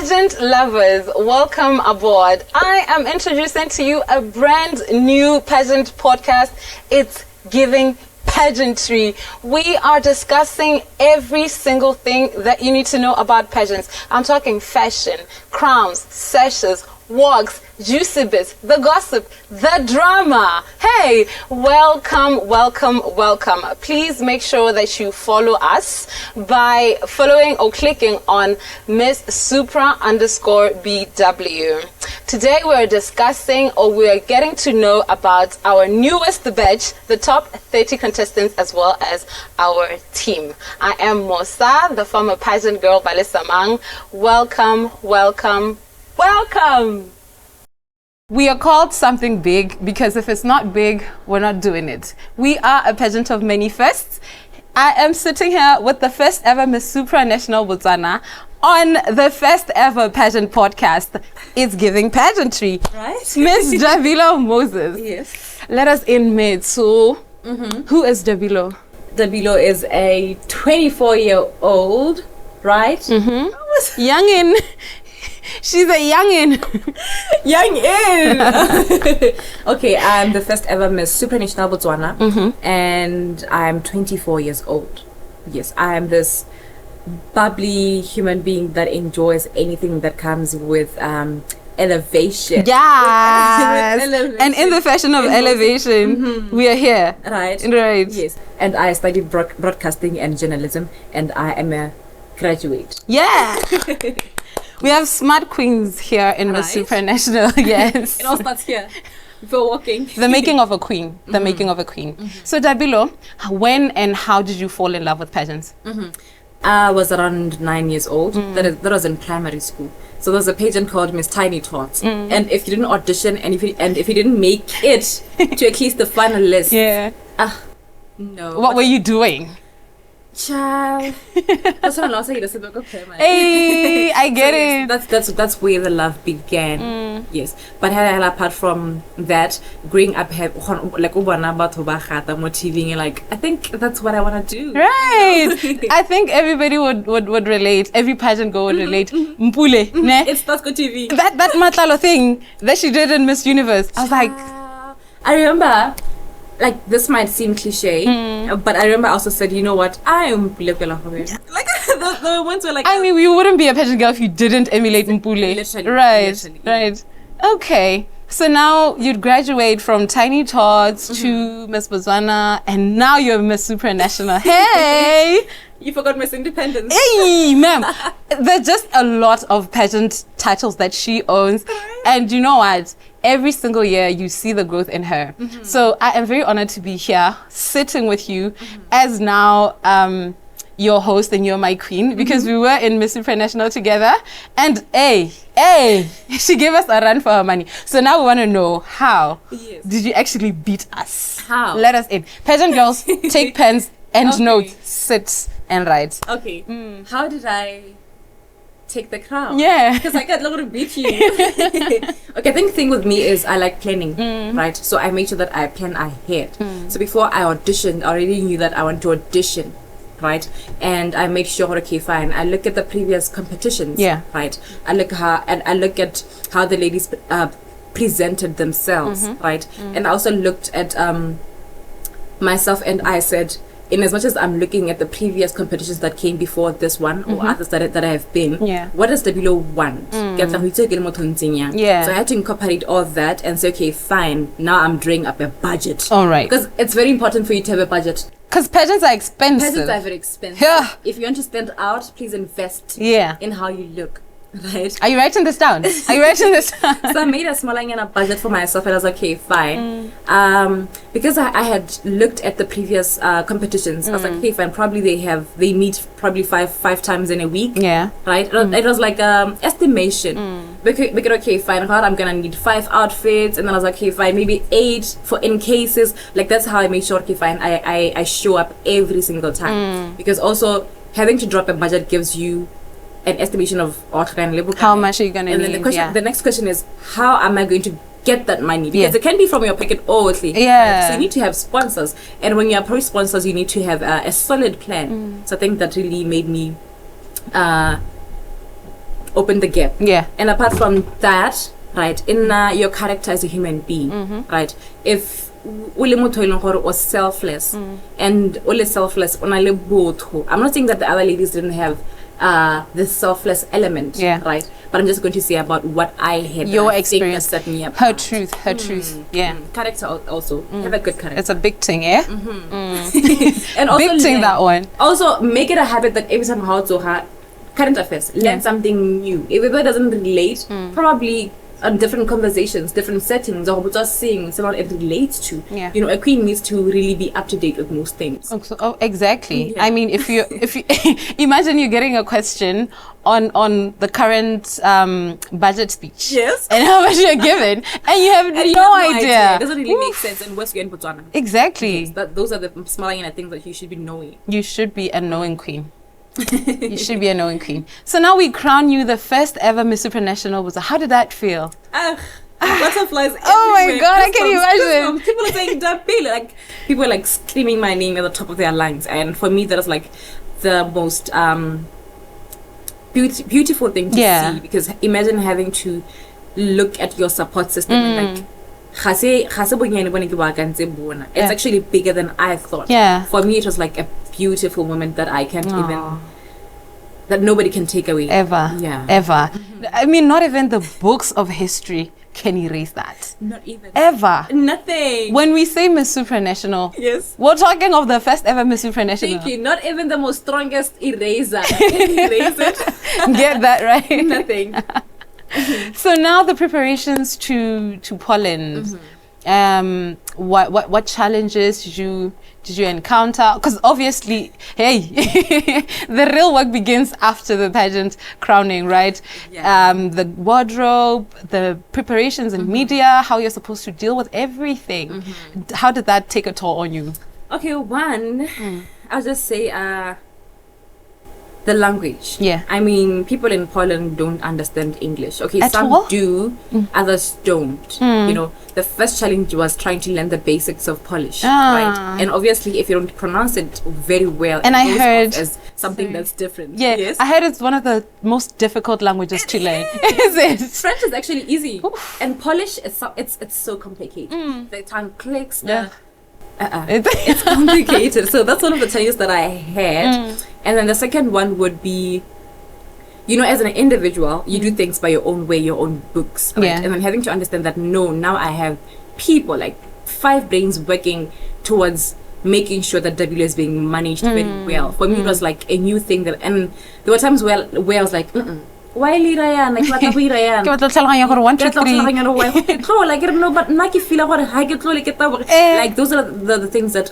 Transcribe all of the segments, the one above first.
Pageant lovers, welcome aboard. I am introducing to you a brand new pageant podcast. It's Giving Pageantry. We are discussing every single thing that you need to know about pageants. I'm talking fashion, crowns, sashes, walks, juicy bits, the gossip, the drama. Hey, welcome, welcome, welcome. Please make sure that you follow us by following or clicking on Miss Supra_BW. Today we're discussing, or we're getting to know about our newest batch, the top 30 contestants, as well as our team. I am Mosa, the Farmer Pageant Girl Balesamang. Welcome, welcome, welcome. We are called something big because if it's not big, we're not doing it. We are a pageant of many firsts. I am sitting here with the first ever Miss Supranational Botswana on the first ever pageant podcast. It's Giving Pageantry. Right? Miss Dabilo Moses. Yes. Let us in mid. So, who is Dabilo? Dabilo is a 24-year-old, right? Youngin. She's a youngin. Youngin! Okay, I'm the first ever Miss Supranational Botswana, and I'm 24 years old. Yes, I am this bubbly human being that enjoys anything that comes with elevation. Yes. With elevation. And in the fashion of elevation, we are here. Right? Right. Yes. And I studied broadcasting and journalism, and I am a graduate. Yeah. We have smart queens here in Miss Supranational. Yes. It all starts here. Before walking. The making of a queen. The making of a queen. So Dabilo, when and how did you fall in love with pageants? I was around 9 years old. That was in primary school. So there was a pageant called Miss Tiny Tots. And if you didn't audition and if you didn't make it to at least the final list, no. What were you doing? Child. That's what I say. Hey, I get it. That's where the love began. Yes, but apart from that, growing up, like TV, like I think that's what I want to do. Right. I think everybody would relate. Every pageant girl would relate. Mpule, ne? It's Tasco TV. That matlalo thing that she did in Miss Universe. I was like, I remember. Like, this might seem cliche, but I remember I also said, you know what, I am Mpule. Like, the ones were like... I mean, you wouldn't be a pageant girl if you didn't emulate Mpule. Literally. Right. Okay. So now you'd graduate from Tiny Tots to Miss Botswana, and now you're Miss Supranational. Hey! You forgot Miss Independence. Hey, ma'am. There's just a lot of pageant titles that she owns. And you know what? Every single year you see the growth in her. So I am very honored to be here sitting with you as now your host and you're my queen, because we were in Miss Supranational together. And hey, she gave us a run for her money. So now we want to know, how did you actually beat us? How? Let us in. Pageant girls, take pens and notes, sit and write. Okay. How did I take the crown? Yeah. Because I got a little beat you. Okay, I think the thing with me is I like planning, right? So I make sure that I plan ahead. So before I auditioned, I already knew that I want to audition, right? And I make sure, okay, fine. I look at the previous competitions, right? I look at how the ladies presented themselves, right? And I also looked at myself, and I said, in as much as I'm looking at the previous competitions that came before this one, or others that I have been, what does Dabilo want? So I had to incorporate all that and say, okay, fine, now I'm drawing up a budget. All right. Because it's very important for you to have a budget. Because pageants are expensive. Pageants are very expensive. Yeah. If you want to stand out, please invest in how you look. Right? Are you writing this down? So I made a small budget for myself, and I was like, okay, fine. Because I had looked at the previous competitions, I was like, okay, fine. Probably they meet probably five times in a week. Yeah. Right. It was like estimation. Because okay, fine. I'm gonna need 5 outfits, and then I was like, okay, fine, maybe 8 for in cases. Like that's how I made sure, okay, fine. I show up every single time, because also having to drop a budget gives you an estimation of how much are you gonna need. And then the next question is, how am I going to get that money? Because it can be from your pocket obviously. So you need to have sponsors, and when you approach sponsors, you need to have a solid plan. So I think that really made me open the gap. Yeah. And apart from that, right, in your character as a human being, right, if was selfless and only selfless, I'm not saying that the other ladies didn't have this selfless element, right? But I'm just going to say about what I had. Your experience, set me up. her truth, yeah. Character also, have a good character. It's a big thing, yeah. And also big thing, that one. Also, make it a habit that every time how to her current affairs, learn something new. If it doesn't relate, probably on different conversations, different settings, or just seeing someone it relates to. Yeah. You know, a queen needs to really be up to date with most things. Oh, exactly. Yeah. I mean, if you imagine you're getting a question on the current budget speech, yes, and how much you're given, and you have no idea. It doesn't really make sense unless you're in Botswana. Exactly. Yes, those are the smaller things that you should be knowing. You should be a knowing queen. You should be a knowing queen. So now we crown you the first ever Miss Supranational. How did that feel? Butterflies. Oh my God, I can imagine. People are saying Dabilo, like people are like screaming my name at the top of their lungs, and for me that was like the most beautiful thing to see, because imagine having to look at your support system and like it's actually bigger than I thought. Yeah. For me, it was like a beautiful moment that I can't even, that nobody can take away. Ever. Yeah. Ever. I mean, not even the books of history can erase that. Not even. Ever. Nothing. When we say Miss Supranational, yes, we're talking of the first ever Miss Supranational. Thank you. Not even the most strongest eraser can erase it. Get that right? Nothing. So now the preparations to Poland. What challenges did you encounter? Because obviously, hey, the real work begins after the pageant crowning, right? Yeah. The wardrobe, the preparations in media, how you're supposed to deal with everything. How did that take a toll on you? Okay, one, I'll just say the language. Yeah. I mean, people in Poland don't understand English. Okay, At some all? do, others don't. You know, the first challenge was trying to learn the basics of Polish, right? And obviously, if you don't pronounce it very well, and it I goes heard off as something that's different. Yeah, yes? I heard it's one of the most difficult languages to learn. Is it? French is actually easy, and Polish it's so complicated. The tongue clicks. It's complicated. So that's one of the challenges that I had. And then the second one would be, you know, as an individual, you do things by your own way, your own books, right? Yeah. And then having to understand that now I have people, like 5 brains working towards making sure that Dabilo is being managed very well. For me, it was like a new thing that, and there were times where I was like, why Lirayan? Like, what are we Rayan? Like, those are the things that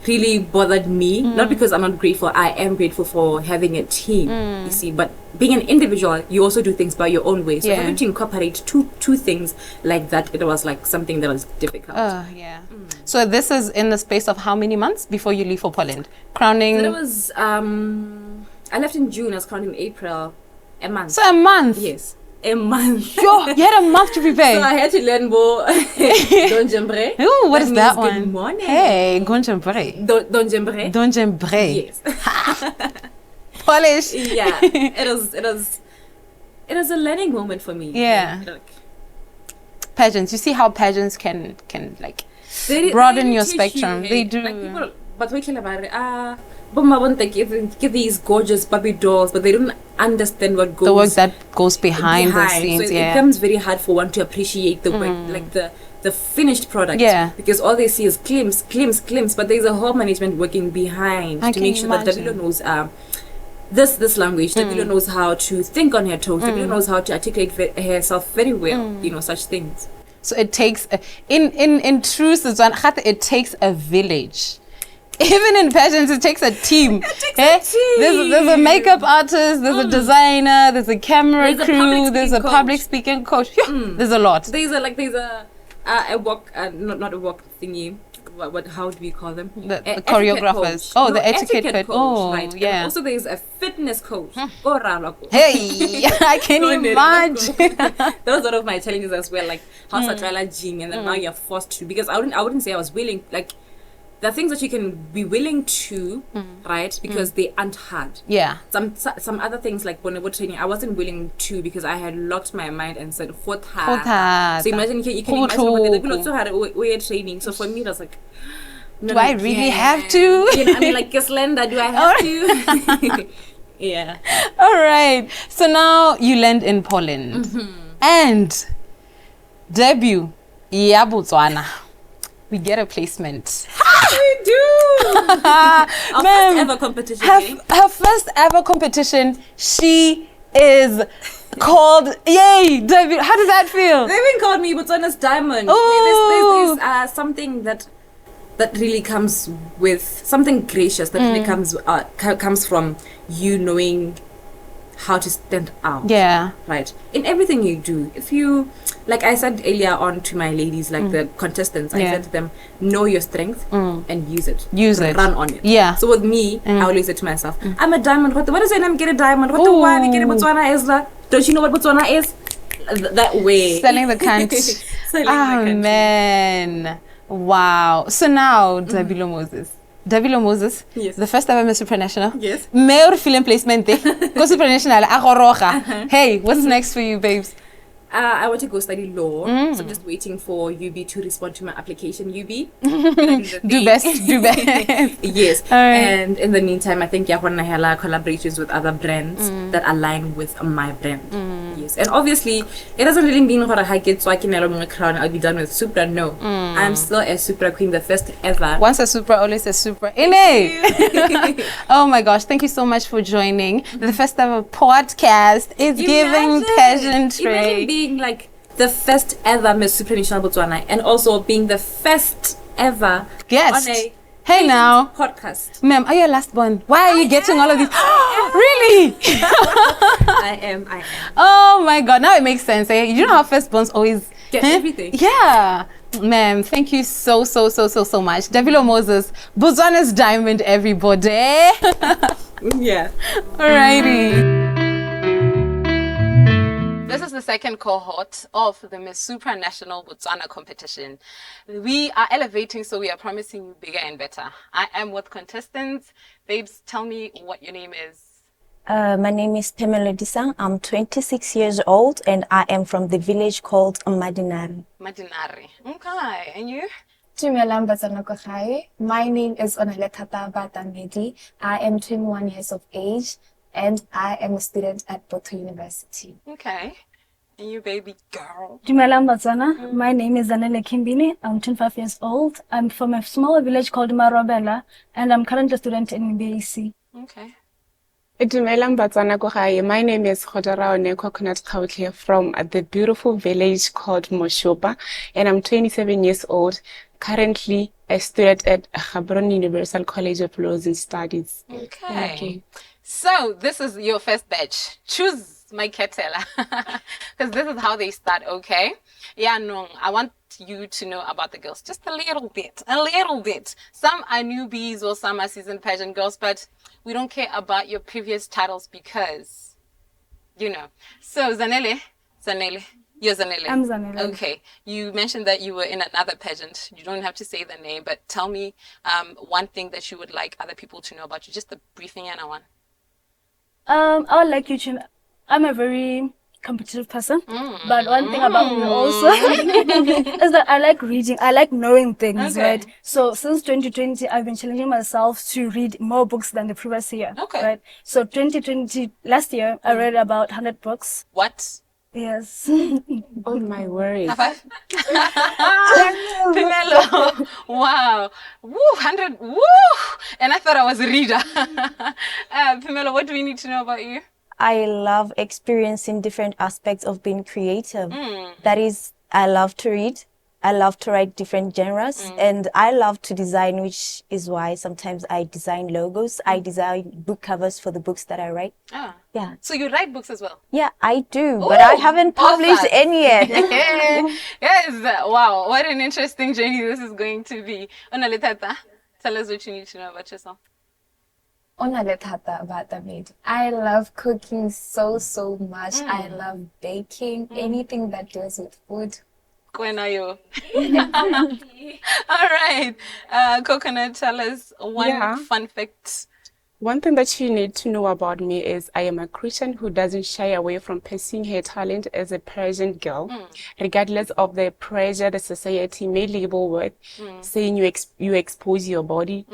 really bothered me. Not because I'm not grateful. I am grateful for having a team, you see. But being an individual, you also do things by your own way. So having to incorporate two things like that, it was like something that was difficult. So this is in the space of how many months before you leave for Poland? Crowning? So it was, I left in June, I was crowned in April. A month. So a month? Yes. A month. Yo, you had a month to prepare. So I had to learn more. Donjembre. Ooh, what is that one? Good morning. Hey, Donjembre. Donjembre. Donjembre. Yes. Polish. Yeah. It was a learning moment for me. Yeah. Like, pageants. You see how pageants can like broaden your spectrum. They do. Like people, but we tell about give these gorgeous Barbie dolls, but they don't understand what goes the work that goes behind the scenes. So it becomes very hard for one to appreciate the work, like the finished product. Yeah. Because all they see is glimpse, but there's a whole management working behind to make sure that Dabilo knows this language. Dabilo knows how to think on her toes. Dabilo knows how to articulate herself very well. You know, such things. So it takes in true Setswana, it takes a village. Even in pageants, it takes a team. There's a makeup artist, there's a designer, there's a camera crew, there's a public speaking coach. There's a lot. There's a walk, not a walk thingy. How do we call them? The choreographers. Oh, the etiquette coach. Oh, right. yeah. And also, there's a fitness coach. Go around. Hey, I can imagine. That was one of my challenges as well. Like how Satrala gym, and then now you're forced to, because I wouldn't say I was willing. Like, there are things that you can be willing to, right? Because they aren't hard. Yeah. Some other things like bonobo training, I wasn't willing to because I had locked my mind and said, Khotha. so imagine you can imagine what the so hard way training. So for me, it was like, do I really have to? You know, I mean, like slender, do I have to? Yeah. All right. So now you land in Poland. And debut, yeah, Botswana. We get a placement. We do! Our first ever competition. Her first ever competition. She is called, yay, debut. How does that feel? They even called me Botswana's diamond. Oh. There's something that really comes with something gracious that really comes from you knowing how to stand out. Yeah. Right. In everything you do. If you, like I said earlier on to my ladies, like the contestants, I said to them, know your strength and use it. Run on it. Yeah. So with me, I always say to myself, I'm a diamond. What does your name get a diamond? What the why we get a Botswana is the, don't you know what Botswana is? That way. Selling the country. Selling the country. Man. Wow. So now, Dabilo Moses. Dabilo Moses, yes. The first ever Miss Supranational. Yes. Mayor film placement day. Go Supranational. Hey, what's next for you, babes? I want to go study law, so I'm just waiting for UB to respond to my application. UB, do best. Yes, right. And in the meantime, I think Yakwana Hela collaborations with other brands that align with my brand. Yes, and obviously, it doesn't really mean what I get so I can a crown. I'll be done with Supra. No, I'm still a Supra queen, the first ever. Once a Supra, always a Supra. Oh my gosh! Thank you so much for joining the first ever podcast. It's Giving Pageantry. Imagine being like the first ever Miss Supranational Botswana and also being the first ever guest on a podcast. Ma'am, are you a last born? Why are you getting all of these? Really? I am. Oh my god, now it makes sense. Eh? You know how firstborns always get everything. Yeah. Ma'am, thank you so much. Dabilo Moses, Botswana's diamond, everybody. Yeah. Alrighty. This is the second cohort of the Miss Supranational Botswana competition. We are elevating, so we are promising you bigger and better. I am with contestants. Babes, tell me what your name is. My name is Pamela Disang. I'm 26 years old and I am from the village called Madinari. Okay, and you? My name is Onalethata Batamedi. I am 21 years of age and I am a student at Boto University. Okay. And you, baby girl? My name is Zanele Kimbini. I'm 25 years old. I'm from a small village called Marobela and I'm currently a student in BAC. Okay. My name is Khodarao Coconut Kautle from the beautiful village called Moshopa, and I'm 27 years old, currently a student at Gaborone Universal College of Laws and Studies. Okay. So this is your first batch. Choose my ketela, because this is how they start. Okay. Yeah, no, I want you to know about the girls just a little bit. Some are newbies or some are seasoned pageant girls, but we don't care about your previous titles because, you know. So Zanele, you're Zanele. I'm Zanele. Okay. You mentioned that you were in another pageant. You don't have to say the name, but tell me one thing that you would like other people to know about you. Just a briefing and one. I would like you to. I'm a very competitive person, but one thing about me also is that I like reading. I like knowing things, right? So since 2020, I've been challenging myself to read more books than the previous year. Right? So 2020, last year, I read about 100 books. What? Yes. Oh my word. Pamela, wow. Woo, 100, woo. And I thought I was a reader. Pamela, what do we need to know about you? I love experiencing different aspects of being creative. That is, I love to read. I love to write different genres and I love to design, which is why sometimes I design logos. I design book covers for the books that I write. Yeah. So you write books as well? Yeah, I do, but I haven't published any yet. Yes. Wow. What an interesting journey this is going to be. Onalitata, tell us what you need to know about yourself. I love cooking so much. I love baking, anything that deals with food. Kwenayo. All right. Coconut, tell us one Yeah. fun fact. One thing that you need to know about me is I am a Christian who doesn't shy away from pursuing her talent as a pageant girl, regardless of the pressure the society may label with, saying you expose your body.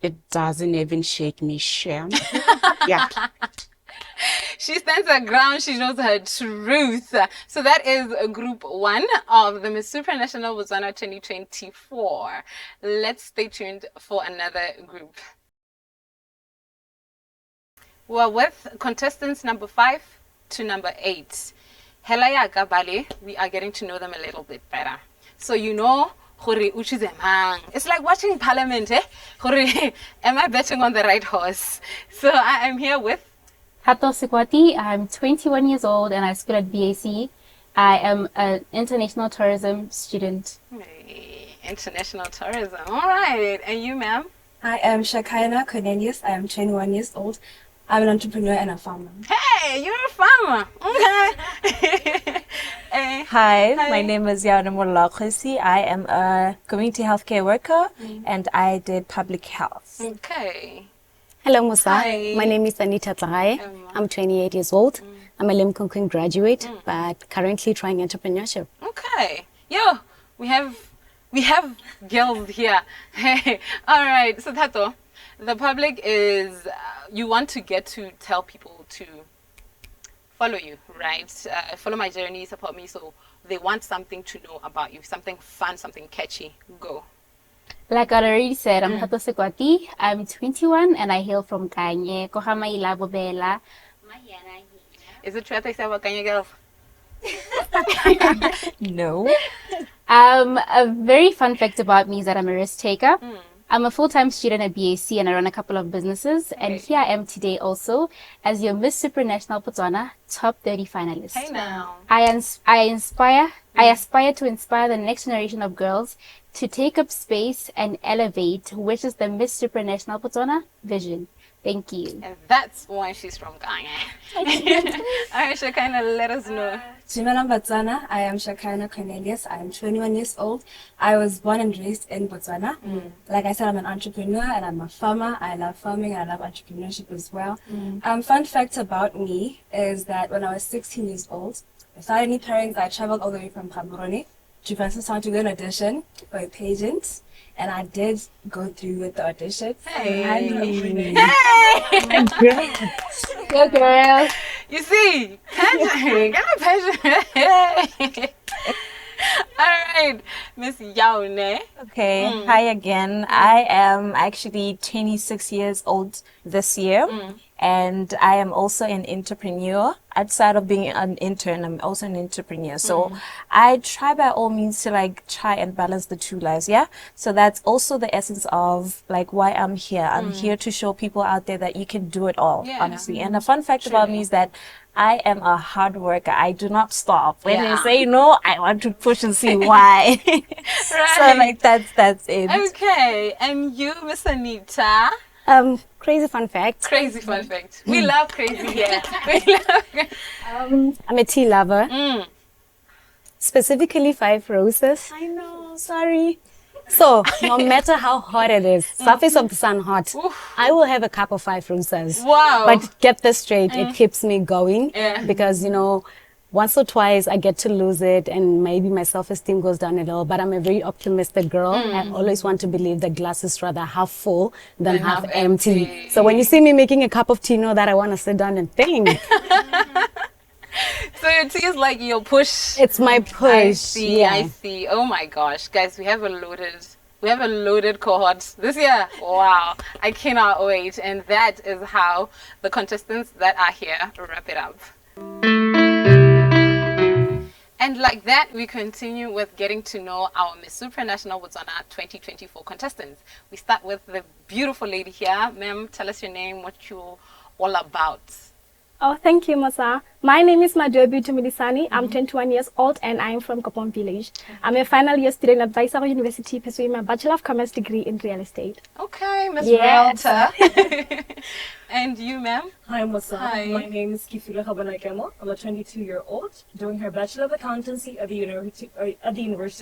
It doesn't even shake me, shame. Yeah. She stands her ground. She knows her truth. So that is group 1 of the Miss Supranational Botswana 2024. Let's stay tuned for another group. We're with contestants number 5 to number 8. Helaya Gabale, we are getting to know them a little bit better. So you know, it's like watching Parliament, eh? Am I betting on the right horse? So I am here with Hato Sikwati. I'm 21 years old and I school at BAC. I am an international tourism student. International tourism. All right. And you, ma'am? I am Shakaina Cornelius. I am 21 years old. I'm an entrepreneur and a farmer. Hey, you're a farmer. Okay. Hi, my name is Yana Molakwesi. I am a community healthcare worker and I did public health. Okay. Hello, Musa. Hi. My name is Anita Tlahaye. I'm 28 years old. I'm a Limpopo graduate, but currently trying entrepreneurship. Okay. Yo, we have girls here. Hey. All right. So Tato, the public is you want to get to tell people to follow you, right? Follow my journey, support me. So they want something to know about you, something fun, something catchy. Go. Like I already said, I'm Hato Sikwati. I'm 21 and I hail from Kanye. Kohama Ilabo Bela. Is it true that they say about Kanye girls? No. A very fun fact about me is that I'm a risk taker. I'm a full-time student at BAC and I run a couple of businesses. And here I am today also as your Miss Supranational Botswana Top 30 finalist. Hey now. I aspire to inspire the next generation of girls to take up space and elevate, which is the Miss Supranational Botswana vision. Thank you. And that's why she's from Kanye. All right, Shakaina, let us know. Jimena Botswana. I am Shakaina Cornelius. I am 21 years old. I was born and raised in Botswana. Like I said, I'm an entrepreneur and I'm a farmer. I love farming and I love entrepreneurship as well. Fun fact about me is that when I was 16 years old, without any parents, I traveled all the way from Gaborone to Botswana to go an audition for a pageant. And I did go through with the audition. Hey. Go girl. You see, pageant, got a pageant. All right, Miss Yaune. Okay, hi again. I am actually 26 years old this year. And I am also an entrepreneur. Outside of being an intern, I'm also an entrepreneur. So I try by all means to try and balance the two lives. Yeah. So that's also the essence of why I'm here. I'm here to show people out there that you can do it all, honestly. And a fun fact about me is that I am a hard worker. I do not stop. When they say no, I want to push and see why. Right. So that's it. Okay, and you, Miss Anita. Crazy fun fact. Crazy fun fact. We love crazy here. We love I'm a tea lover. Specifically 5 roses. I know, sorry. So no matter how hot it is, surface of the sun hot, I will have a cup of 5 roses. Wow. But get this straight, it keeps me going because once or twice I get to lose it and maybe my self-esteem goes down a little, but I'm a very optimistic girl. I always want to believe the glass is rather half full than half empty. So when you see me making a cup of tea, know that I want to sit down and think. So your tea is like your push. It's my push. I see, I see. Oh my gosh, guys, we have a loaded cohort this year. Wow, I cannot wait. And that is how the contestants that are here wrap it up. And like that, we continue with getting to know our Miss Supranational Botswana 2024 contestants. We start with the beautiful lady here. Ma'am, tell us your name, what you're all about. Oh, thank you, Mosa. My name is Madobi Tumilisani. I'm 21 years old and I'm from Kopon Village. I'm a final year student at Viceroy University pursuing my Bachelor of Commerce degree in real estate. Okay, Miss Yes. Realtor. And you, ma'am? Hi, Mosa. Hi. My name is Kifila Habanakemo. I'm a 22-year-old doing her Bachelor of Accountancy at the University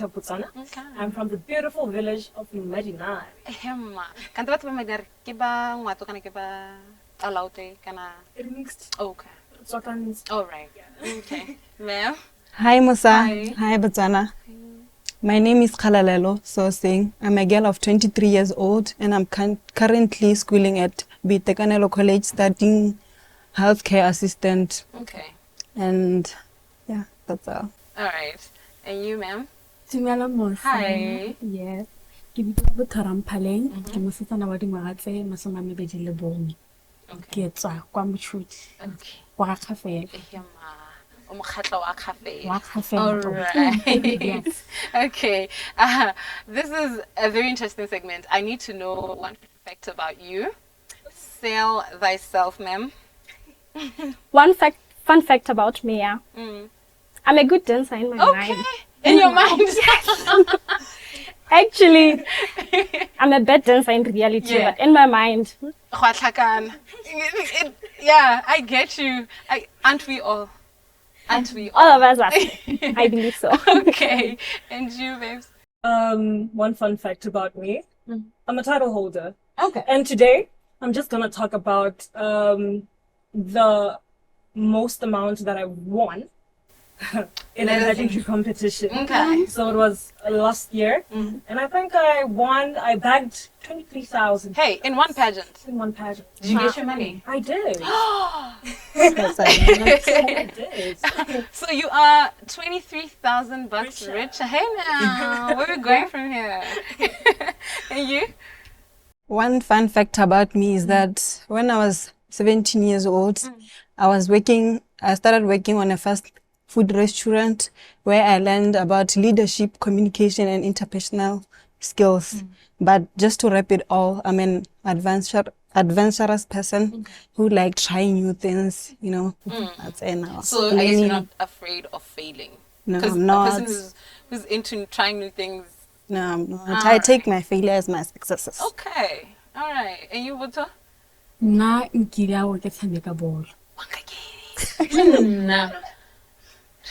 of Botswana. Okay. I'm from the beautiful village of Medina. Hemma. Kan tabat ba magdar kiba ngwato kana kiba alaute kana. It mixed. Okay. Swakan's. All right. Okay. Ma'am? Hi Musa. Hi. Hi Botswana. My name is Khalalelo Sosing. I'm a girl of 23 years old and I'm currently schooling at Bitekanelo College studying healthcare assistant. Okay. And yeah, that's all. All right. And you, ma'am? Tumela Mosa. Hi. Yes. Ke bitsa bo Tharamphaleng. Ke mosetsana wa dingwaga tse 24. Ke tswa kwa Mochuti. Okay. Kwa Khafela. Hemma. Umkhatlo wa cafe. Wa Khafela. All right. Yes. Okay. This is a very interesting segment. I need to know one fact about you. Sell thyself, ma'am. Fun fact about me, yeah. I'm a good dancer in my mind. In your mind? Actually, I'm a bad dancer in reality, Yeah. but in my mind, Yeah, I get you. Aren't we all? Aren't we all? all of us are. I believe so. Okay. And you, babes? One fun fact about me. I'm a title holder. Okay. And today, I'm just going to talk about the most amount that I won in a pageantry competition. Okay. So it was last year. And I think I bagged 23,000 Hey, in one pageant. in one pageant. Did you get your money? I did. That's all. I did. So you are 23,000 bucks rich. Hey now, where are we going from here? And you? One fun fact about me is that when I was 17 years old, I started working on a fast food restaurant where I learned about leadership, communication, and interpersonal skills. But just to wrap it all, I'm an adventurous person who like trying new things, you know. That's it now. So I guess you're not afraid of failing. No, Because I'm a not. person who's into trying new things. No, I'm not. I take my failure as my successes. Okay. All right. And you, Buto? Na nkile a ke tshameka bolo.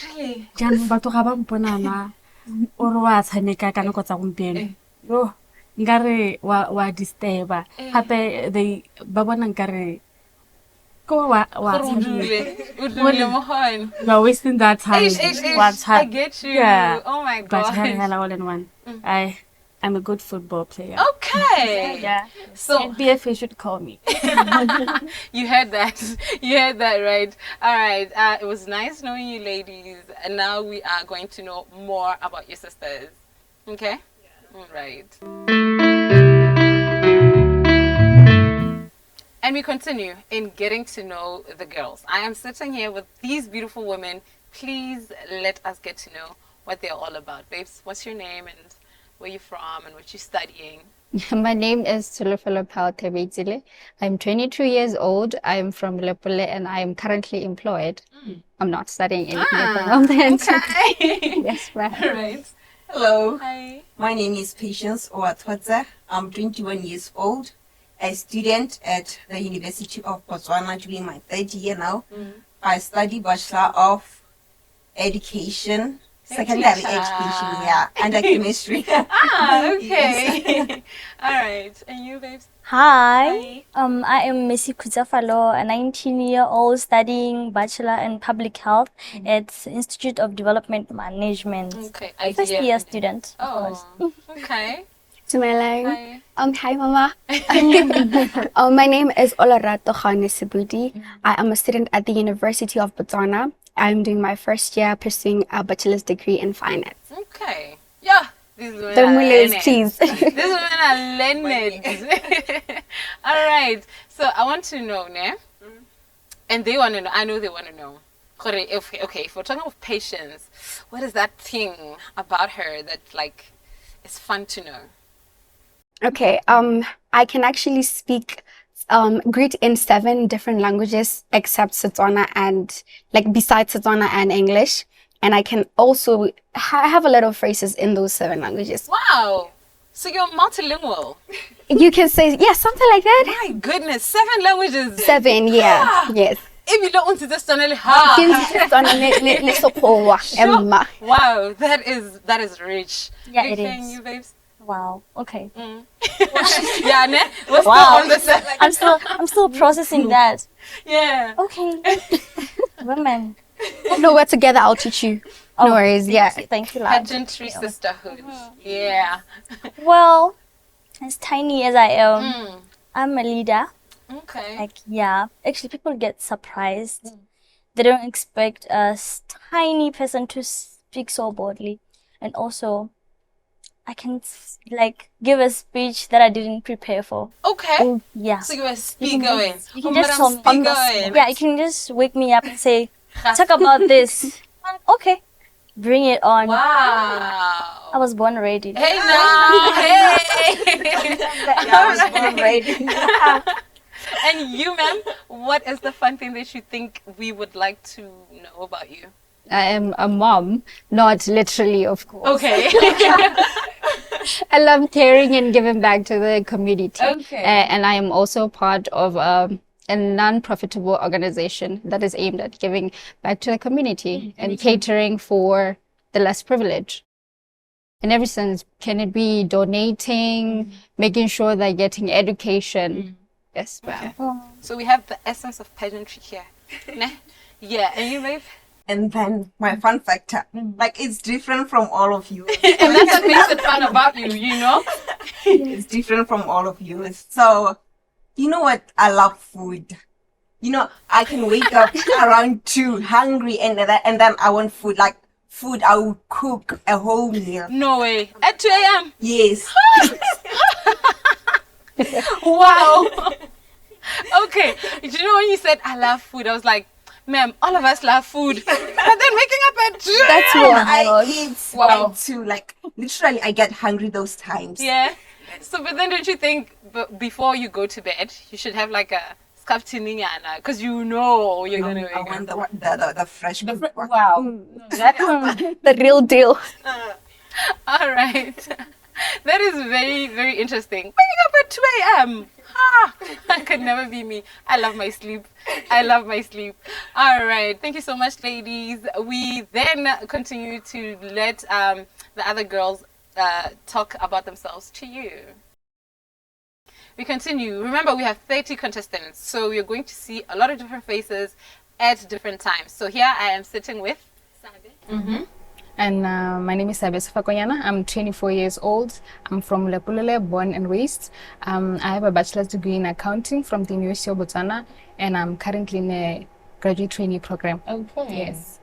Really? Jaanong batho ga ba mponana o re wa tshameka ka nako tsa gompieno. Yo, nkare wa disturba. Gape ba bona nkare ko wa Udule. You're wasting that time. I get you. Yeah. Oh my But god. all in one. I'm a good football player. Okay. Yeah. So BFA should call me. you heard that. You heard that, right? All right. It was nice knowing you, ladies. And now we are going to know more about your sisters. Okay? All right. And we continue in getting to know the girls. I am sitting here with these beautiful women. Please let us get to know what they're all about. Babes, what's your name and where you from and what you're studying? My name is Tulufelo Pautebezile. I'm 22 years old. I'm from Lepole and I'm currently employed. I'm not studying anything at the moment. Okay. Yes, right. All right. Hello. Hi. My name is Patience Owatwatsa. I'm 21 years old, a student at the University of Botswana doing my third year now. I study Bachelor of Education, Secondary Education, yeah, under chemistry. Okay. All right. And you, babes? Hi. I am Missy Kuzafalo, a 19-year-old studying Bachelor in Public Health at Institute of Development Management. Okay. First year student. Oh, okay. Hi. Hi, Mama. My name is Olarato Khane Sibudi. I am a student at the University of Botswana. I'm doing my first year pursuing a bachelor's degree in finance. Okay. Yeah. These women The are Mules, learned. please. These women are learned. All right. So I want to know, ne? And they want to know. I know they want to know. Okay, if we're talking of Patience, what is that thing about her that like is fun to know? Okay, I can actually speak greet in 7 different languages except Setswana and like besides Setswana and English. And I can also have a lot of phrases in those 7 languages. Wow. So you're multilingual. You can say, yeah, something like that. My goodness, 7 languages. 7, yeah. Yes. If you don't want to just only Wow, that is rich. Yeah, Big it fan, is. you babes. Wow. Okay. Yeah, ne? We're Wow. still on the set. I'm still processing that. Yeah. Okay. Women. No, we're together. I'll teach you. No worries. Yeah. Thank you, love. Pageantry sisterhood. Yeah. Well, as tiny as I am, I'm a leader. Okay. Like, yeah. Actually, people get surprised. They don't expect a tiny person to speak so boldly. And also, I can give a speech that I didn't prepare for. Okay. Yeah. So you were speak going. You can just tell me. speak going. Yeah, you can just wake me up and say, talk about this. Okay. Bring it on. Wow. I was born ready. Hey now. Hey. I was born ready. And you, ma'am, what is the fun thing that you think we would like to know about you? I am a mom, not literally, of course. Okay. I love caring and giving back to the community. Okay. And I am also part of a non-profitable organization that is aimed at giving back to the community and catering for the less privileged. In every sense, can it be donating, making sure they're getting education? Yes, ma'am. Okay. So we have the essence of pageantry here. Ne? Yeah, and you, babe? And then my fun factor, like it's different from all of you. And that's what makes it fun about you, you know? It's different from all of you. So, you know what? I love food. You know, I can wake up around 2 hungry and then I want food. Like food, I will cook a whole meal. No way. At 2 a.m.? Yes. Wow. Okay. You know when you said I love food, I was like, ma'am, all of us love food. But then waking up at 2 That's a.m. what I eat. Wow. At 2, like literally, I get hungry those times. Yeah. So, but then don't you think before you go to bed, you should have like a skaftininyana, because you know you're gonna wake I want the fresh food. Wow. The real deal. All right. That is very, very interesting. Waking up at 2 a.m. That could never be me. I love my sleep. I love my sleep. All right. Thank you so much, ladies. We then continue to let the other girls talk about themselves to you. We continue. Remember, we have 30 contestants. So we're going to see a lot of different faces at different times. So here I am sitting with Sabe. And my name is Sabe Sifakonyana. I'm 24 years old. I'm from Lepulele, born and raised. I have a bachelor's degree in accounting from the University of Botswana, and I'm currently in a graduate trainee program. Okay. Yes.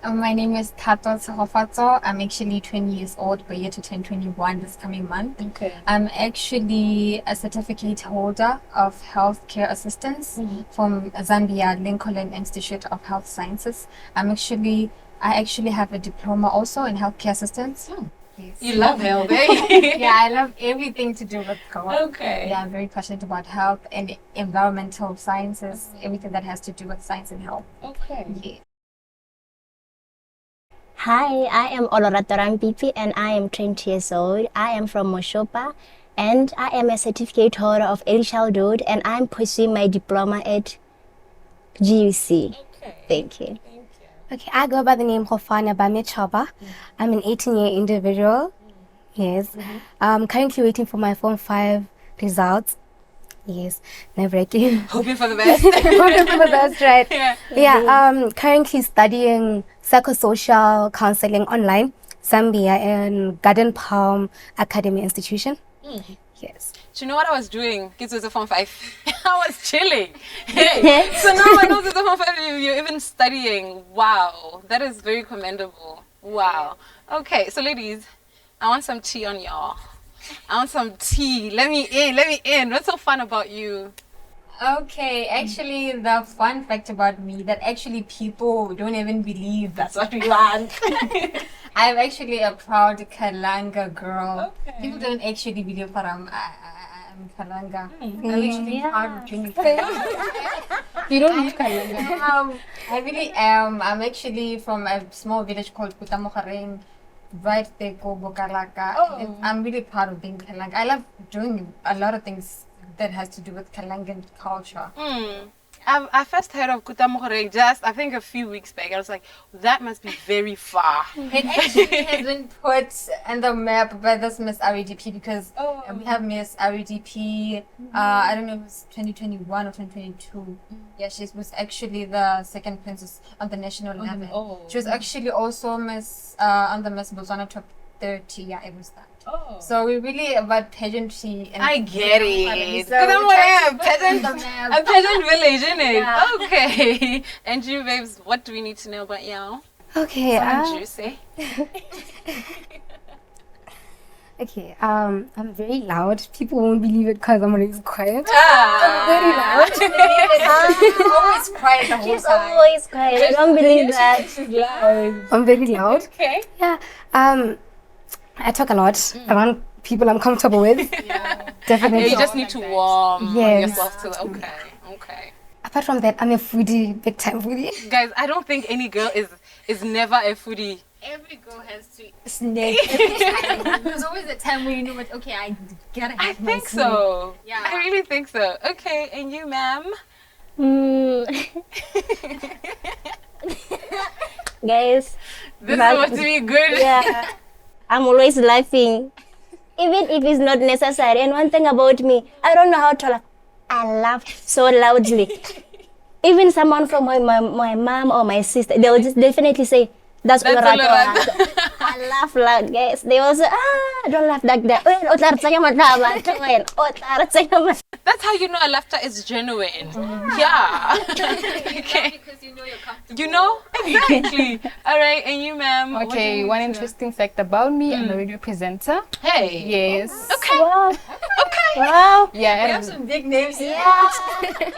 My name is Tato Tsohofatso. I'm actually 20 years old, but yet to turn 21 this coming month. Okay. I'm actually a certificate holder of healthcare assistance from Zambia Lincoln Institute of Health Sciences. I actually have a diploma also in healthcare assistance. Yes. You love health, eh? Yeah, I love everything to do with health. Okay. Yeah, I'm very passionate about health and environmental sciences, everything that has to do with science and health. Okay. Yeah. Hi, I am Olorato Rampipi and I am 20 years old. I am from Moshopa and I am a certificate holder of early childhood and I'm pursuing my diploma at GUC. Okay. Thank you. Okay, I go by the name Hofana Bamichaba. I'm an 18-year individual. Yes. I'm currently waiting for my Form 5 results. Yes, nerve-wracking. Hoping for the best. Hoping for the best, right? Yeah. Yeah, currently studying psychosocial counseling online, Zambia, and Garden Palm Academy Institution. Yes. Do you know what I was doing? Kids was a Form 5. I was chilling. Hey. So now I know it's a Form 5. You're even studying. Wow. That is very commendable. Wow. Okay, so ladies, I want some tea on y'all. I want some tea. Let me in. What's so fun about you? Okay, actually the fun fact about me that actually people don't even believe that's what we want. I'm actually a proud Kalanga girl. Okay. People don't actually believe that I'm Kalanga. Mm. I'm actually proud of drinking Kalanga. You don't need Kalanga. I really am. I'm actually from a small village called Kutamokareng, right there, Bokalaka. I'm really proud of being Kalanga. I love doing a lot of things that has to do with Kalangan culture. I first heard of Kutamokoreng just, I think, a few weeks back. I was like, that must be very far. It actually has been put on the map by this Miss REDP because we have Miss REDP, I don't know if it was 2021 or 2022. Yeah, she was actually the second princess on the national level. She was actually also Miss on the Miss Botswana top 30. Yeah, it was that. So we're really about pageantry. And I get it. So Because I'm we're trying a peasant village, isn't it? Yeah. Okay. And you, babes, what do we need to know about you? Okay. Something juicy. Okay. I'm very loud. People won't believe it because I'm always quiet. I'm very loud. She's always quiet the whole She's time. always quiet. I don't believe that. I'm very loud. Okay. Yeah. I talk a lot around people I'm comfortable with. Definitely. You just need to warm yourself to the. Okay. Apart from that, I'm a foodie, big time foodie. Guys, I don't think any girl is never a foodie. Every girl has to snack every time. There's always a time when you know what, okay, I gotta have I my think food. so. Yeah. I really think so. Okay, and you, ma'am? Guys. This is what to be good. Yeah. I'm always laughing. Even if it's not necessary. And one thing about me, I don't know how to laugh. I laugh so loudly. Even someone from my mom or my sister, they will just definitely say, that's all right. I laugh loud, guys. They will say, don't laugh like that. That's how you know a laughter is genuine. Yeah. Okay. Because you know you're comfortable. You know? Exactly. All right, and you, ma'am? what do Okay, you one want to know? interesting fact about me, I'm a radio presenter. Hey. Yes. Okay. Wow. Okay. Wow. Yeah. We have some big names here. Yeah.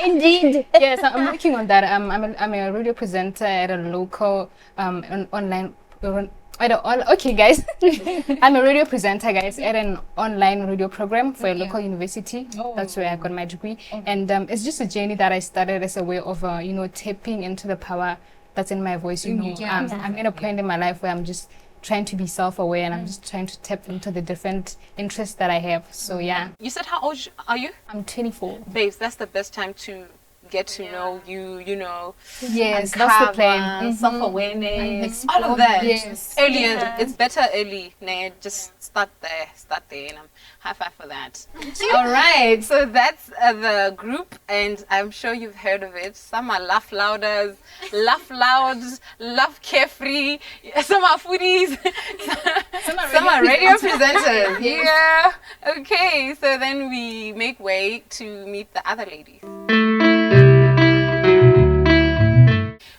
Indeed. Yes, I'm working on that. I'm a radio presenter at a local online. Okay, guys. I'm a radio presenter, guys, at an online radio program for a local university. That's where I got my degree. And it's just a journey that I started as a way of, tapping into the power that's in my voice. I'm in a point in my life where I'm just trying to be self-aware and I'm just trying to tap into the different interests that I have. So, yeah. You said how old are you? I'm 24. Babes, that's the best time to get to know you know. Yes, that's the plan. Self-awareness, all of that. Yes. Earlier, it's better early. Nah, just start there, and I'm high five for that. All right, so that's the group, and I'm sure you've heard of it. Some are laugh louders, laugh loud, laugh carefree. Some are foodies. Some are radio presenters. Yeah. Okay, so then we make way to meet the other ladies.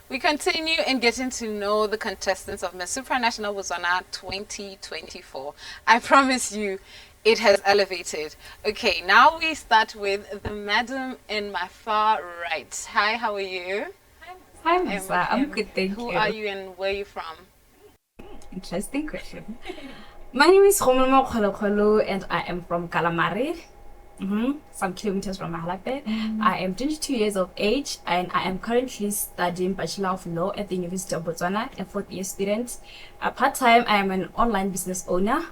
We continue in getting to know the contestants of Miss Supranational Botswana 2024. I promise you, it has elevated. Okay, now we start with the madam in my far right. Hi, how are you? Hi, Mosa. I'm good, thank you. Who are you and where are you from? Interesting question. My name is Khomolmo Kholokolo and I am from Kalamari. Some kilometers from Mahalape. I am 22 years of age and I am currently studying Bachelor of Law at the University of Botswana, a 4th year student. Part-time, I am an online business owner.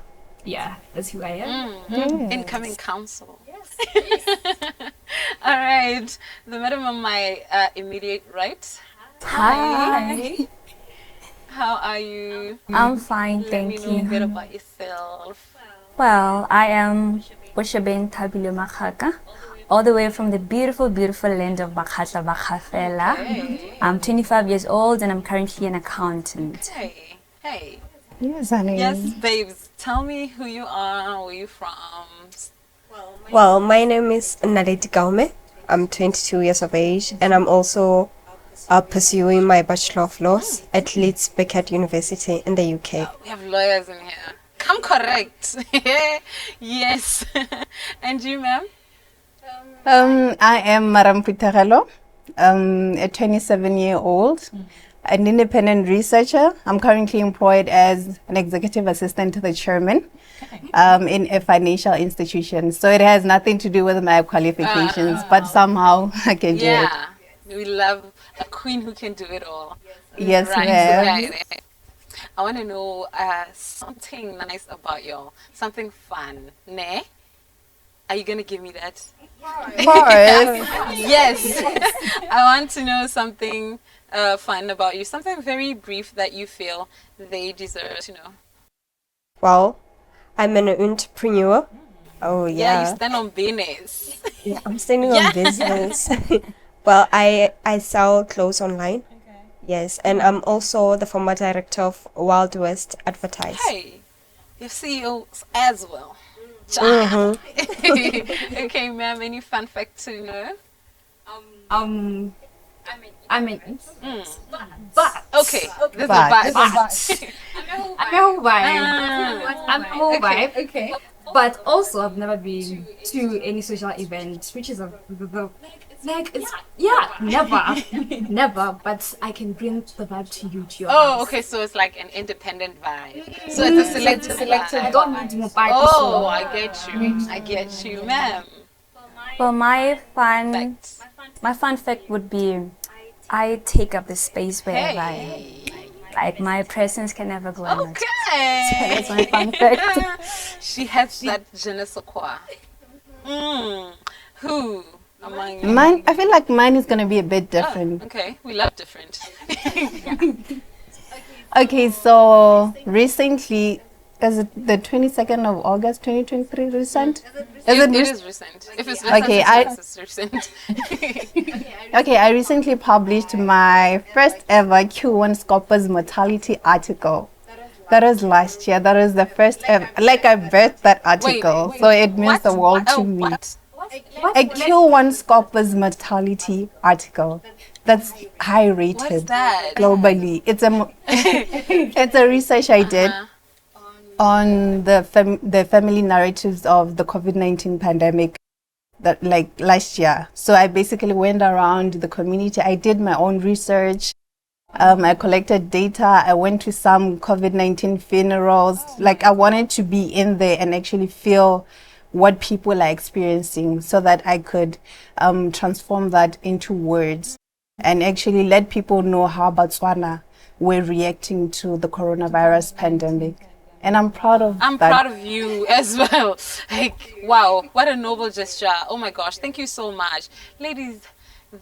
Yeah, that's who I am. Incoming counsel. Yes. All right. The madam on my immediate right. Hi. How are you? I'm fine, thank Let me know a you. bit about yourself. Well, I Queen Dabilo Moses, all the way from the beautiful land of Bakhatla Bakhafela. Okay. I'm 25 years old and I'm currently an accountant. Hey. Yes, honey. Yes, babes. Tell me who you are, where you from. Well, my name is Naledi Gaume. I'm 22 years of age and I'm also pursuing my Bachelor of Laws at Leeds Beckett University in the UK. We have lawyers in here. Come correct. Yes. And you, ma'am? I am Maram Pitarelo, a 27-year-old. an independent researcher. I'm currently employed as an executive assistant to the chairman in a financial institution. So it has nothing to do with my qualifications, but somehow I can do it. Yeah, we love a queen who can do it all. Yes, right. ma'am. Right. I want to know something nice about y'all, something fun. Ne? Are you gonna give me that? Of course. Yes. I want to know something fun about you, something very brief that you feel they deserve to know. Well, I'm an entrepreneur. Oh Yeah, yeah. you stand on business. Yeah, I'm standing Yeah. on business. Well, I sell clothes online. Yes, and I'm also the former director of Wild West Advertise. Hey, your CEOs as well. Mhm. Okay, ma'am, any fun fact to know? I'm an But okay, there's But. a but. I'm a whole vibe. I'm a whole vibe. Okay. But also, I've never been to any social event, which is like it's never. But I can bring the vibe to you, to your Oh, house. okay, so it's like an independent vibe. So it's a selected vibe. I don't need more vibe. Oh, I get you, ma'am. Well, my fun fact would be, I take up the space wherever I am. Like my presence can never go unnoticed. Okay. So that's my fun fact. She has that je ne sais quoi. Who among you? Mine, I feel like mine is going to be a bit different. Okay, we love different. Okay, so recently, is it the 22nd of August 2023 recent? It is recent. If it's recent, Okay, it's recent. Okay, I recently published my first ever Q1 Scoppers mortality article. That was last year. That was the first ever, like I birthed that article. So it means the world to me. A Q1 Scoppers mortality article. That's high rated that? globally. It's a research I did on the family narratives of the COVID-19 pandemic that like last year. So I basically went around the community. I did my own research. I collected data. I went to some COVID-19 funerals. Like I wanted to be in there and actually feel what people are experiencing so that I could transform that into words and actually let people know how Botswana were reacting to the coronavirus pandemic. And I'm proud of I'm that. proud of you as well. Like, wow, what a noble gesture. Oh my gosh, thank you so much. Ladies,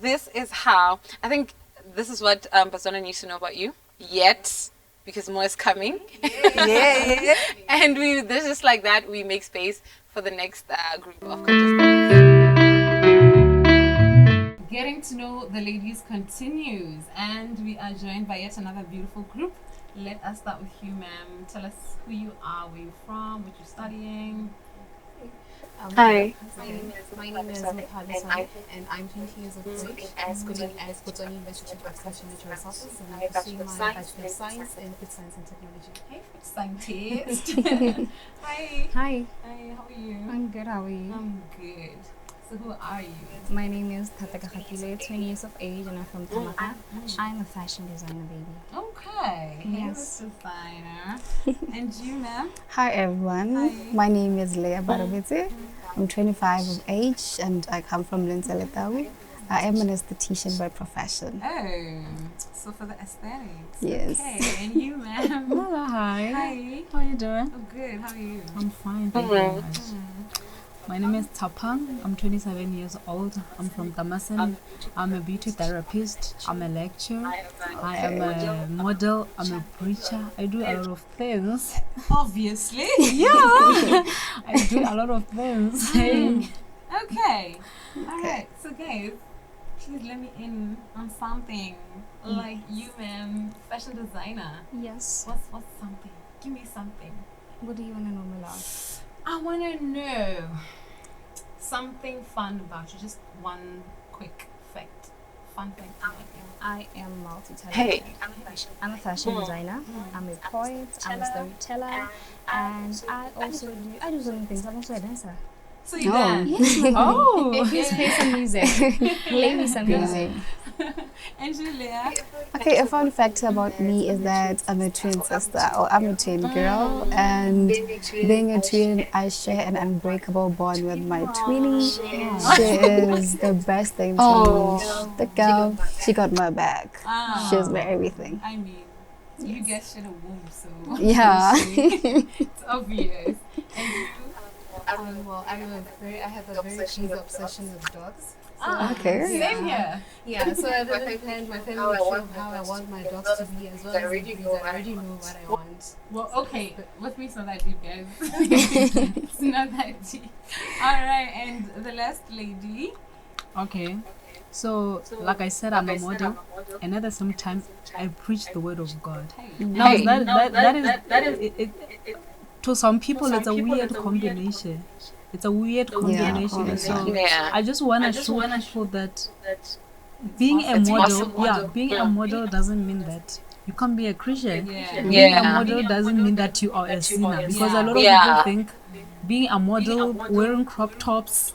this is how, I think this is what Botswana needs to know about you. Yet, because more is coming. Yeah. And this is like that, we make space for the next group of contestants. Getting to know the ladies continues, and we are joined by yet another beautiful group. Let us start with you, ma'am. Tell us who you are, where you're from, what you're studying. Hi. My name is Miss and I'm 20 years of age. I'm studying at Botswana University of Agriculture and Natural Resources, and I'm pursuing my Bachelor of Science in Food Science and Technology. Hey, food scientist. Hi. Hi. Hi, how are you? I'm good, how are you? I'm good. So who are you? My name is Tataka Khatile, 20 years of age, and I'm from Tamaka. I'm a fashion designer, baby. Okay. Yes. Hey, designer. And you, ma'am? Hi everyone, my name is Leah Barabete. I'm 25 of age and I come from Linzeletawi. I am an esthetician by profession. Oh, so for the aesthetics. Yes. Okay, and you, ma'am? Hello, hi. Hi. How are you doing? I'm good. How are you? I'm fine, thank thank you you. very much. My name is Tapang. I'm 27 years old. I'm from Damasen. I'm a beauty therapist. I'm a lecturer. I am a model. I'm a preacher. I do a lot of things. Obviously. Yeah. I do a lot of things. Okay. Alright, so guys, please let me in on something. Like you, ma'am, fashion designer. Yes. What's something? Give me something. What do you want to know, my love? I want to know something fun about you. Just one quick fact. Fun fact about you. I am multi-talented. Hey. I'm a fashion designer. I'm a poet. I'm a storyteller. And I also do so many things. I'm also a dancer. So you dance? Yes, Oh. Please play some music. Play me some music. And Julia? Okay, a fun fact about me is that I'm a twin sister, or I'm a twin girl, and being a twin, I share an unbreakable bond with my twinnie. She is the best thing to me. The girl, she got my back. She's my everything. I mean, you guys share a womb, so Yeah. it's obvious. And you? Well, I have a very crazy obsession with dogs. Okay. Same here. Yeah, so I really planned my family tree of how I want my dogs to be as well as the breeds. I already know what I want. Well, okay, with me it's not that deep, guys. It's not that deep. Alright, and the last lady. Okay. So, like I said, I'm a model, and at the same time, I preach the word of God. Now, that is to some people, it's a weird combination. It's a weird combination. So, I just want to show people that being a model, being a model doesn't mean that you can't be a Christian. Being a model doesn't mean that you are a sinner, because a lot of people think being a model, wearing crop tops,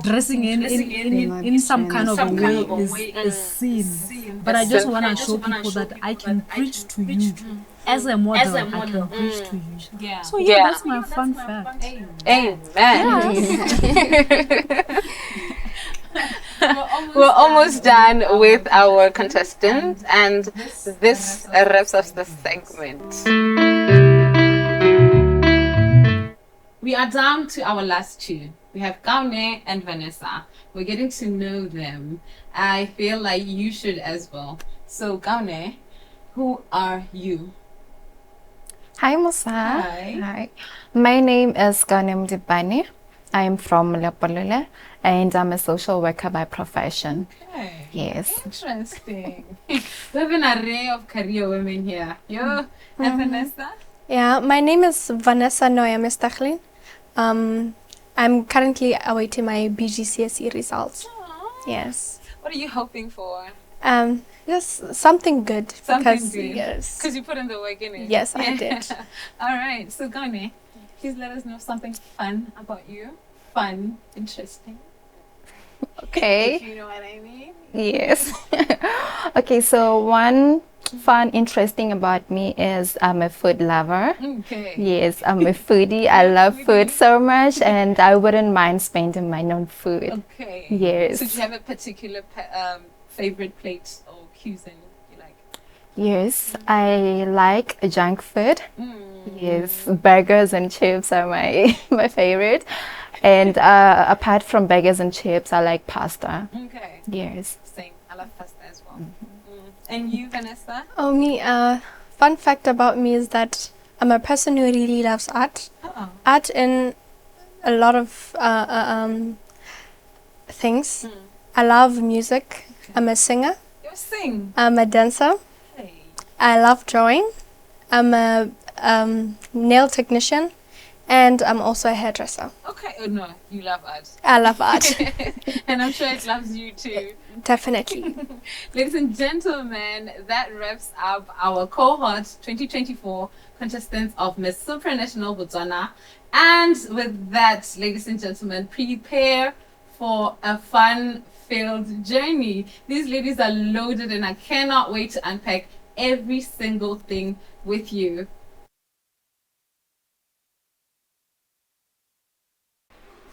dressing in some kind of a way is sin. But I just want to show people that I can preach to you. As a model, I can preach to you. So that's my fun fact. Amen. We're almost done with our contestants, and this wraps up the segment. We are down to our last two. We have Gaune and Vanessa. We're getting to know them. I feel like you should as well. So Gaune, who are you? Hi Mosa. Hi. My name is Gaune Mdibane. I am from Lepolole and I'm a social worker by profession. Okay. Yes. Interesting. We have an array of career women here. And Vanessa? Yeah, my name is Vanessa Noya Mestachlin. I'm currently awaiting my BGCSE results. Yes. What are you hoping for? Just something good. Something because, good. Yes. Because you put in the work in it. Yes, I did. All right. So, Gaune, please let us know something fun about you. Fun, interesting. Okay. If you know what I mean. Yes. Okay, so one fun, interesting about me is I'm a food lover. Okay. Yes, I'm a foodie. I love food so much, and I wouldn't mind spending mine on food. Okay. Yes. So, do you have a particular favorite plate or cuisine you like? Yes, I like junk food. Yes, burgers and chips are my favorite. And apart from burgers and chips, I like pasta. Okay. Yes. Same. I love pasta as well. And you, Vanessa? Oh, me. Fun fact about me is that I'm a person who really loves art. Art in a lot of things. I love music. I'm a singer. You sing? I'm a dancer. Hey. I love drawing. I'm a nail technician. And I'm also a hairdresser. Okay. Oh, no. You love art. I love art. And I'm sure it loves you too. Definitely. Ladies and gentlemen, that wraps up our cohort 2024 contestants of Miss Supranational Botswana. And with that, ladies and gentlemen, prepare for a fun-filled journey. These ladies are loaded and I cannot wait to unpack every single thing with you.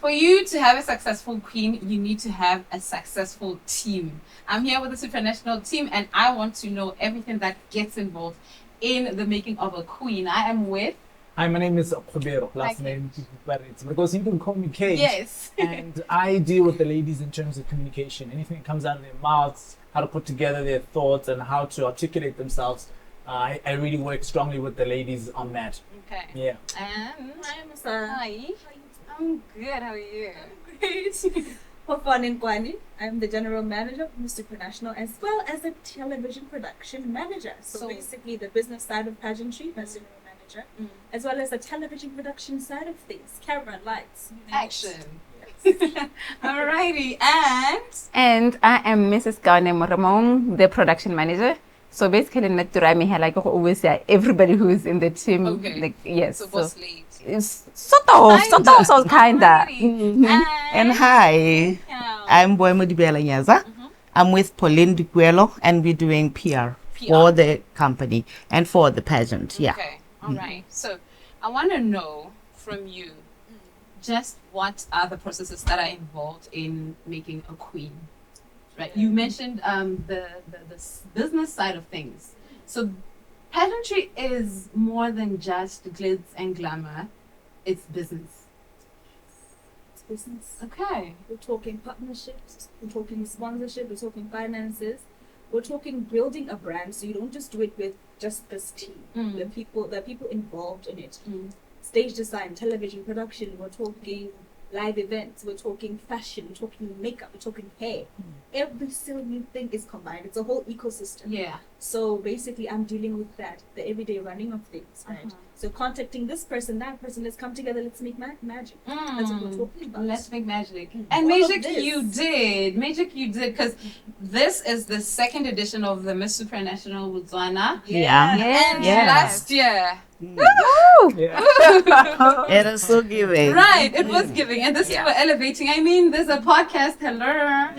For you to have a successful queen, you need to have a successful team. I'm here with the Supranational team and I want to know everything that gets involved in the making of a queen. I am with... Hi, my name is Khubero, last name, but it's because you can call me Kate. Yes. And I deal with the ladies in terms of communication. Anything that comes out of their mouths, how to put together their thoughts and how to articulate themselves. I really work strongly with the ladies on that. Okay. Yeah. And I'm Hi. I'm good. How are you? Great. Fafane Nkwani. I'm the general manager of Miss Supranational as well as a television production manager. So basically the business side of pageantry, my general manager, as well as the television production side of things, camera, lights, action. Alrighty, and I am Mrs. Gaune Moramong, the production manager. So basically, like always, everybody who is in the team, like yes. So boss lead. Sort of, kinda. And hi, I'm Boy Modibela Nyaza. I'm with Pauline Diguelo, and we're doing PR for the company and for the pageant. Yeah. Okay, all right. So I want to know from you just what are the processes that are involved in making a queen, right? You mentioned the business side of things. So pageantry is more than just glitz and glamour. It's business. It's business. Okay. We're talking partnerships, we're talking sponsorship, we're talking finances, we're talking building a brand. So you don't just do it with just this team. The people involved in it. Stage design, television production, we're talking live events, we're talking fashion, we're talking makeup, we're talking hair. Every single thing is combined. It's a whole ecosystem. Yeah. So basically I'm dealing with that, the everyday running of things, right? So contacting this person, that person, let's come together, let's make magic. That's what we're talking about. Let's make magic. And Magic you did, because this is the second edition of the Miss Supranational Botswana. Yeah. And last year. Woo! It is so giving. Right, it was giving. And this year we're elevating. I mean, there's a podcast. Hello.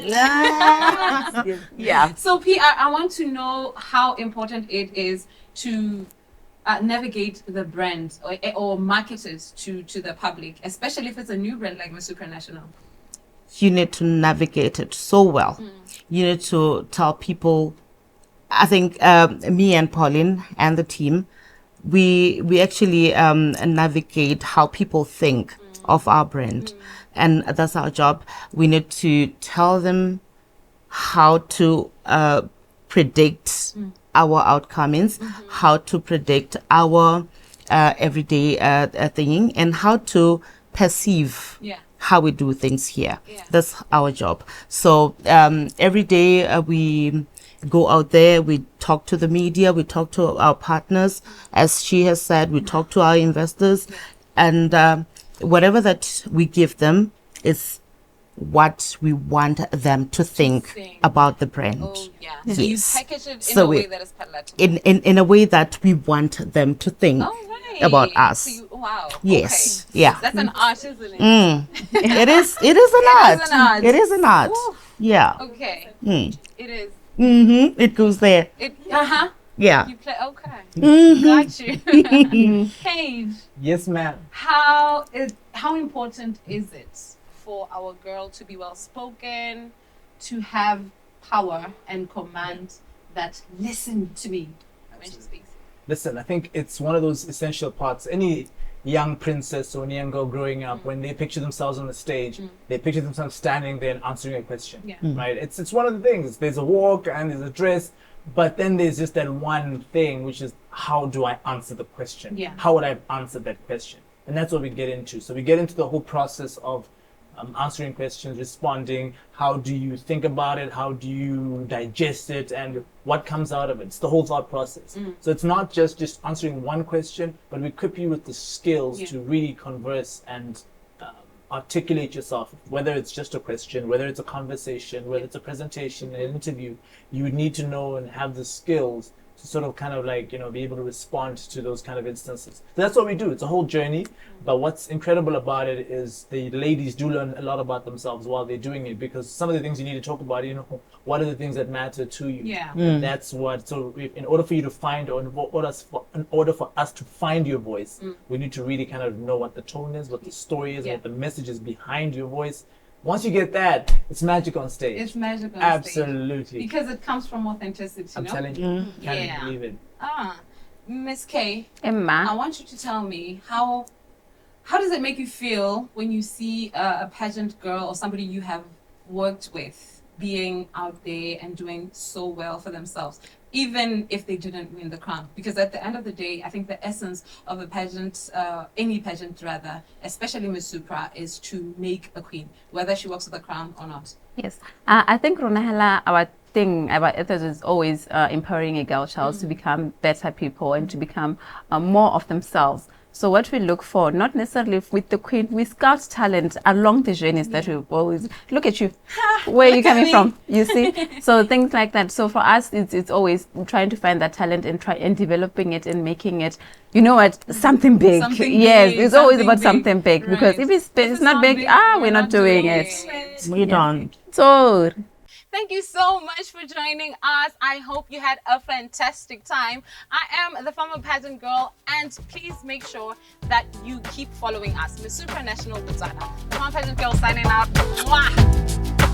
Yeah. So PR, I want to know how important it is to navigate the brand or market it to the public, especially if it's a new brand like Miss Supranational. You need to navigate it so well. You need to tell people. I think me and Pauline and the team, we actually navigate how people think of our brand, and that's our job. We need to tell them how to predict our outcomes, how to predict our everyday thing, and how to perceive how we do things here. That's our job. So every day we go out there, we talk to the media, we talk to our partners, as she has said, we talk to our investors, and whatever that we give them is what we want them to think about the brand. So you package it in a way that is palatable. In a way that we want them to think about us. So wow. Yes. Okay. Yeah. That's an art, isn't it? It is an art. It is an art. Ooh. Yeah. Okay. It is. It goes there. Yeah. You play. Okay. Mhm. Got you. Paige. Yes, ma'am. How important is it for our girl to be well spoken, to have power and command that listen to me when she speaks? Listen, I think it's one of those essential parts. Any young princess or any young girl growing up, when they picture themselves on the stage, they picture themselves standing there and answering a question. Right? It's one of the things. There's a walk and there's a dress, but then there's just that one thing, which is, how do I answer the question? How would I answer that question? And that's what we get into. So we get into the whole process of answering questions, responding. How do you think about it? How do you digest it? And what comes out of it? It's the whole thought process. So it's not just answering one question, but we equip you with the skills to really converse and articulate yourself, whether it's just a question, whether it's a conversation, whether it's a presentation, an interview. You would need to know and have the skills to sort of kind of like, be able to respond to those kind of instances. So that's what we do. It's a whole journey. But what's incredible about it is the ladies do learn a lot about themselves while they're doing it, because some of the things you need to talk about, what are the things that matter to you? And that's what, so in order for you to find, or in order for us to find your voice, we need to really kind of know what the tone is, what the story is, what the message is behind your voice. Once you get that, it's magic on stage. It's magic on Absolutely. stage. Because it comes from authenticity, I'm telling you, can't believe it. Miss K, Emma, I want you to tell me how does it make you feel when you see a pageant girl or somebody you have worked with being out there and doing so well for themselves, even if they didn't win the crown? Because at the end of the day, I think the essence of a pageant, any pageant rather, especially Miss Supra, is to make a queen, whether she walks with the crown or not. Yes, I think Ronahela, our thing about ethos is always empowering a girl child to become better people and to become more of themselves. So what we look for, not necessarily with the queen, we scout talent along the journeys that we always look at you. Where are you coming from? You see? So things like that. So for us, it's always trying to find that talent and developing it and making it, something big. It's always about something big. Right. Because if it's not big, we're not doing it. We don't. So Thank you so much for joining us. I hope you had a fantastic time. I am the Farmer Pageant Girl, and please make sure that you keep following us. Miss Supranational Botswana. Farmer Pageant Girl signing out. Mwah!